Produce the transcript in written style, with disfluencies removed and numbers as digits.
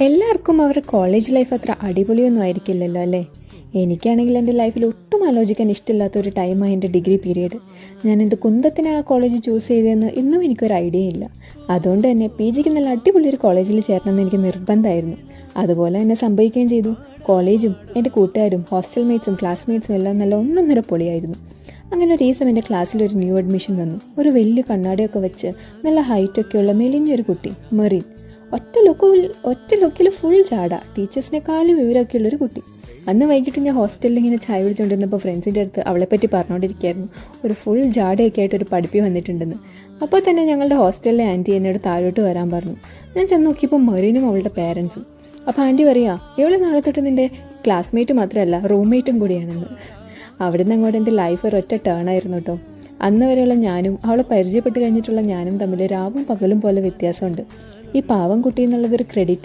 എല്ലാവർക്കും അവരുടെ college life അത്ര അടിപൊളിയൊന്നും ആയിരിക്കില്ലല്ലോ അല്ലേ? എനിക്കാണെങ്കിൽ എൻ്റെ ലൈഫിൽ ഒട്ടും ആലോചിക്കാൻ ഇഷ്ടമില്ലാത്ത ഒരു ടൈമായി എൻ്റെ ഡിഗ്രി പീരീഡ്. ഞാൻ എന്ത് കുന്തത്തിന് ആ കോളേജ് ചൂസ് ചെയ്തതെന്ന് ഇന്നും എനിക്കൊരു ഐഡിയ ഇല്ല. അതുകൊണ്ട് തന്നെ പി ജിക്ക് നല്ല അടിപൊളി ഒരു കോളേജിൽ ചേരണമെന്ന് എനിക്ക് നിർബന്ധമായിരുന്നു. അതുപോലെ തന്നെ സംഭവിക്കുകയും ചെയ്തു. കോളേജും എൻ്റെ കൂട്ടുകാരും ഹോസ്റ്റൽ മേറ്റ്സും ക്ലാസ്മേറ്റ്സും എല്ലാം നല്ല ഒന്നൊന്നര പൊളിയായിരുന്നു. അങ്ങനെ ഒരു ദിവസം എൻ്റെ ക്ലാസ്സിൽ ഒരു ന്യൂ അഡ്മിഷൻ വന്നു. ഒരു വലിയ കണ്ണാടിയൊക്കെ വെച്ച് നല്ല ഹൈറ്റൊക്കെയുള്ള മെലിഞ്ഞൊരു കുട്ടി, മെറിൻ. ഒറ്റ ലുക്കിൽ ഫുൾ ചാട, ടീച്ചേഴ്സിനെക്കാളും വിവരമൊക്കെയുള്ളൊരു കുട്ടി. അന്ന് വൈകിട്ട് ഞാൻ ഹോസ്റ്റലിൽ ഇങ്ങനെ ചായ പിടിച്ചുകൊണ്ടിരുന്നപ്പോൾ ഫ്രണ്ട്സിൻ്റെ അടുത്ത് അവളെപ്പറ്റി പറഞ്ഞുകൊണ്ടിരിക്കുകയായിരുന്നു. ഒരു ഫുൾ ജാടയൊക്കെ ആയിട്ട് ഒരു പഠിപ്പി വന്നിട്ടുണ്ടെന്ന്. അപ്പോൾ തന്നെ ഞങ്ങളുടെ ഹോസ്റ്റലിലെ ആൻറ്റി എന്നോട് താഴോട്ട് വരാൻ പറഞ്ഞു. ഞാൻ ചെന്ന് നോക്കിയപ്പോൾ മെറിനും അവളുടെ പേരൻസും. അപ്പോൾ ആൻറ്റി പറയാ, ഇവളെ നാളെ തൊട്ട് നിൻ്റെ ക്ലാസ്മേറ്റ് മാത്രമല്ല റൂംമേറ്റും കൂടിയാണെന്ന്. അവിടെ നിന്ന് അങ്ങോട്ട് എൻ്റെ ലൈഫ് ഒരൊറ്റ ടേണായിരുന്നു കേട്ടോ. അന്ന് വരെയുള്ള ഞാനും അവളെ പരിചയപ്പെട്ട് കഴിഞ്ഞിട്ടുള്ള ഞാനും തമ്മിൽ രാവും പകലും പോലെ വ്യത്യാസമുണ്ട്. ഈ പാവം കുട്ടി എന്നുള്ളതൊരു ക്രെഡിറ്റ്